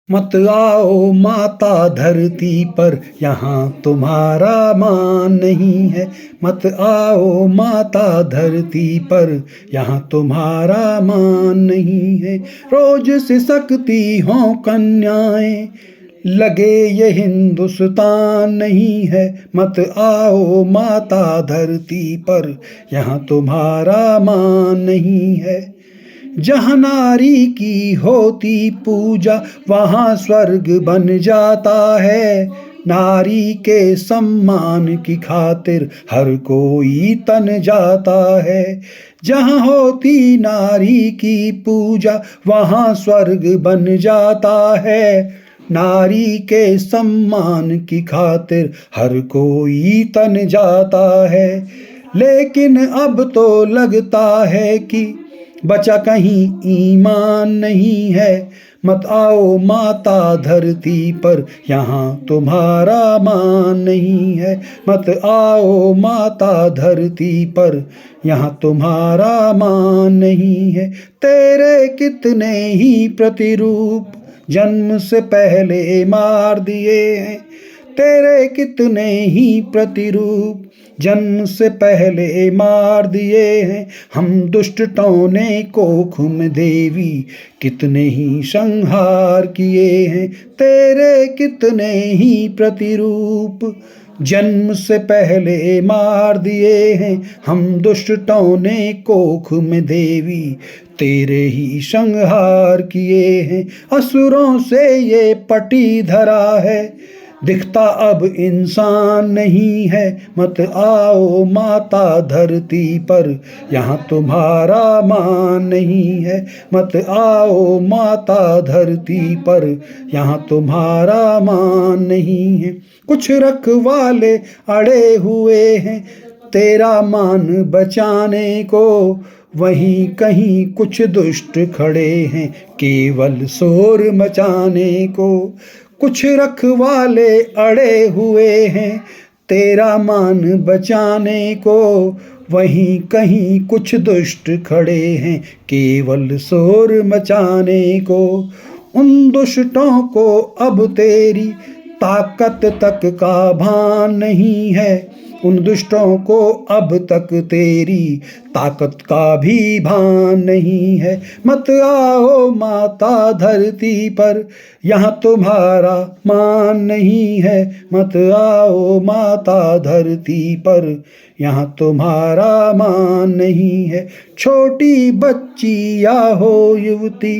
मत आओ माता धरती पर, यहाँ तुम्हारा मान नहीं है। मत आओ माता धरती पर, यहाँ तुम्हारा मान नहीं है। रोज सिसकती हों कन्याएं, लगे ये हिंदुस्तान नहीं है। मत आओ माता धरती पर, यहाँ तुम्हारा मान नहीं है। जहाँ नारी की होती पूजा, वहाँ स्वर्ग बन जाता है। नारी के सम्मान की खातिर हर कोई तन जाता है। जहाँ होती नारी की पूजा, वहाँ स्वर्ग बन जाता है। नारी के सम्मान की खातिर हर कोई तन जाता है। लेकिन अब तो लगता है कि बचा कहीं ईमान नहीं है। मत आओ माता धरती पर, यहाँ तुम्हारा मान नहीं है। मत आओ माता धरती पर, यहाँ तुम्हारा मान नहीं है। तेरे कितने ही प्रतिरूप जन्म से पहले मार दिए हैं। तेरे कितने ही प्रतिरूप जन्म से पहले मार दिए हैं। हम दुष्ट टौने कोख में देवी कितने ही संहार किए हैं। तेरे कितने ही प्रतिरूप जन्म से पहले मार दिए हैं। हम दुष्ट टौने कोख में देवी तेरे ही संहार किए हैं। असुरों से ये पटी धरा है, दिखता अब इंसान नहीं है। मत आओ माता धरती पर, यहाँ तुम्हारा मान नहीं है। मत आओ माता धरती पर, यहाँ तुम्हारा मान नहीं है। कुछ रखवाले अड़े हुए हैं तेरा मान बचाने को, वहीं कहीं कुछ दुष्ट खड़े हैं केवल शोर मचाने को। कुछ रखवाले अड़े हुए हैं तेरा मान बचाने को, वहीं कहीं कुछ दुष्ट खड़े हैं केवल शोर मचाने को। उन दुष्टों को अब तेरी ताकत तक का भान नहीं है। उन दुष्टों को अब तक तेरी ताकत का भी भान नहीं है। मत आओ माता धरती पर, यहाँ तुम्हारा मान नहीं है। मत आओ माता धरती पर, यहाँ तुम्हारा मान नहीं है। छोटी बच्ची या हो युवती,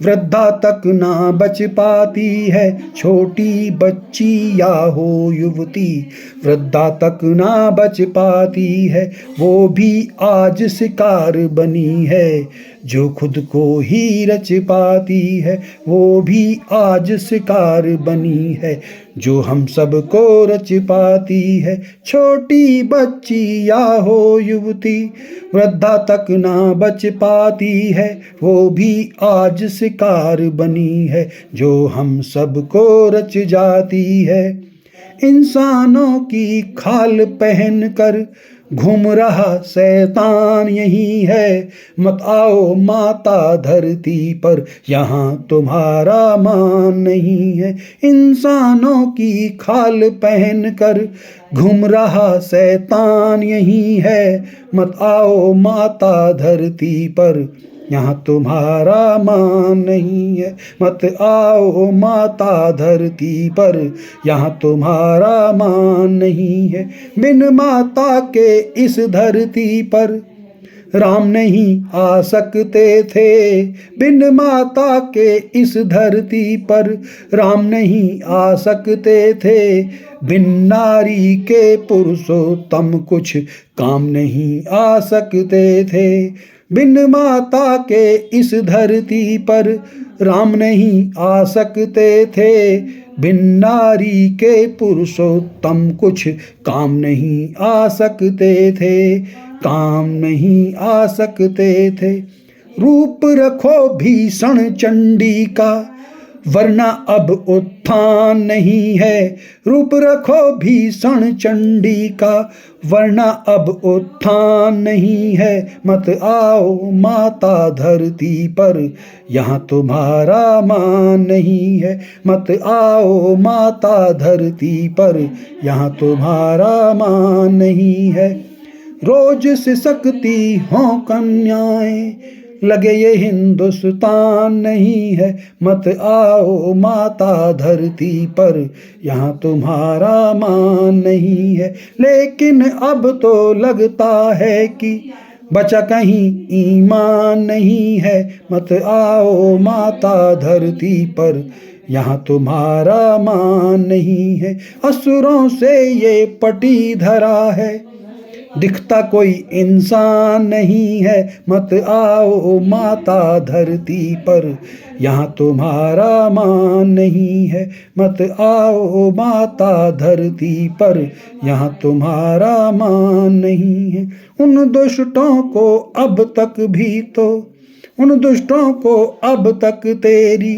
वृद्धा तक ना बच पाती है। छोटी बच्ची या हो युवती, वृद्धा तक ना बच पाती है। वो भी आज शिकार बनी है जो खुद को ही रच पाती है। वो भी आज शिकार बनी है जो हम सब को रच पाती है। छोटी बच्ची या हो युवती, वृद्धा तक ना बच पाती है। वो भी आज शिकार बनी है जो हम सब को रच जाती है। इंसानों की खाल पहन कर घूम रहा शैतान यही है। मत आओ माता धरती पर, यहाँ तुम्हारा मान नहीं है। इंसानों की खाल पहन कर घूम रहा शैतान यही है। मत आओ माता धरती पर, यहाँ तुम्हारा मान नहीं है। मत आओ माता धरती पर, यहाँ तुम्हारा मान नहीं है। बिन माता के इस धरती पर राम नहीं आ सकते थे। बिन माता के इस धरती पर राम नहीं आ सकते थे। बिन नारी के पुरुषोत्तम कुछ काम नहीं आ सकते थे। बिन माता के इस धरती पर राम नहीं आ सकते थे। बिन नारी के पुरुषोत्तम कुछ काम नहीं आ सकते थे। काम नहीं आ सकते थे। रूप रखो भीषण चंडी का, वरना अब उत्थान नहीं है। रूप रखो भीषण चंडी का, वरना अब उत्थान नहीं है। मत आओ माता धरती पर, यहाँ तुम्हारा मान नहीं है। मत आओ माता धरती पर, यहाँ तुम्हारा मान नहीं है। रोज सिसकती हों कन्याएं, लगे ये हिंदुस्तान नहीं है। मत आओ माता धरती पर, यहाँ तुम्हारा मान नहीं है। लेकिन अब तो लगता है कि बचा कहीं ईमान नहीं है। मत आओ माता धरती पर, यहाँ तुम्हारा मान नहीं है। असुरों से ये पटी धरा है, दिखता कोई इंसान नहीं है। मत आओ माता धरती पर, यहाँ तुम्हारा मान नहीं है। मत आओ माता धरती पर, यहाँ तुम्हारा मान नहीं है। उन दुष्टों को अब तक भी तो, उन दुष्टों को अब तक तेरी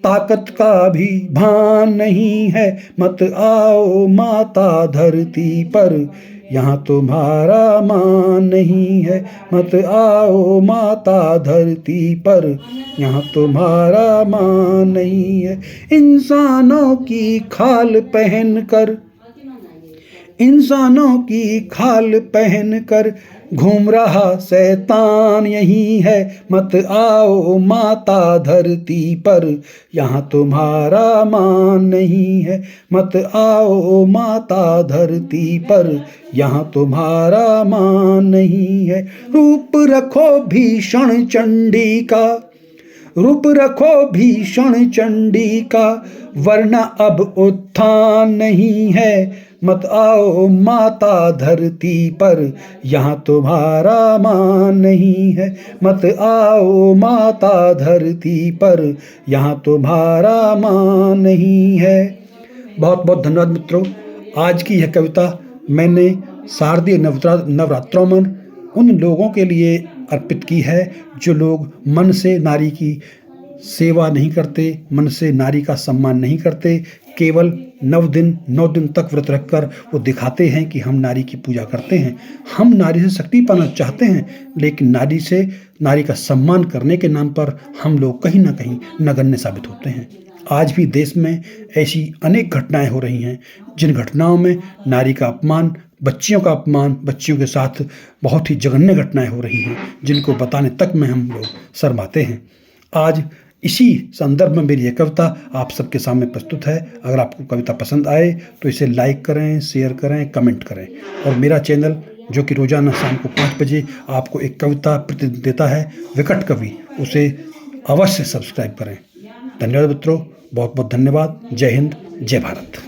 ताकत का भी भान नहीं है। मत आओ माता धरती पर, यहाँ तुम्हारा मान नहीं है। मत आओ माता धरती पर, यहाँ तुम्हारा मान नहीं है। इंसानों की खाल पहनकर, इंसानों की खाल पहनकर घूम रहा शैतान यही है। मत आओ माता धरती पर, यहाँ तुम्हारा मान नहीं है। मत आओ माता धरती पर, यहाँ तुम्हारा मान नहीं है। रूप रखो भीषण चंडी का, रूप रखो भीषण चंडी का, वरना अब उत्थान नहीं है। मत आओ माता धरती पर, यहाँ तुम्हारा मान नहीं है। मत आओ माता धरती पर, यहाँ तुम्हारा मान नहीं है। बहुत बहुत धन्यवाद मित्रों। आज की यह कविता मैंने शारदीय नवरात्रों में उन लोगों के लिए अर्पित की है जो लोग मन से नारी की सेवा नहीं करते, मन से नारी का सम्मान नहीं करते। केवल 9 दिन तक व्रत रखकर वो दिखाते हैं कि हम नारी की पूजा करते हैं। हम नारी से शक्ति पाना चाहते हैं, लेकिन नारी का सम्मान करने के नाम पर हम लोग कहीं ना कहीं नगण्य साबित होते हैं। आज भी देश में ऐसी अनेक घटनाएं हो रही हैं जिन घटनाओं में नारी का अपमान, बच्चियों का अपमान, बच्चियों के साथ बहुत ही जघन्य घटनाएं हो रही हैं जिनको बताने तक में हम लोग शर्माते हैं। आज इसी संदर्भ में मेरी यह कविता आप सबके सामने प्रस्तुत है। अगर आपको कविता पसंद आए तो इसे लाइक करें, शेयर करें, कमेंट करें। और मेरा चैनल जो कि रोजाना शाम को 5 बजे आपको एक कविता प्रतिदिन देता है, विकट कवि, उसे अवश्य सब्सक्राइब करें। धन्यवाद मित्रों, बहुत बहुत धन्यवाद। जय हिंद, जय भारत।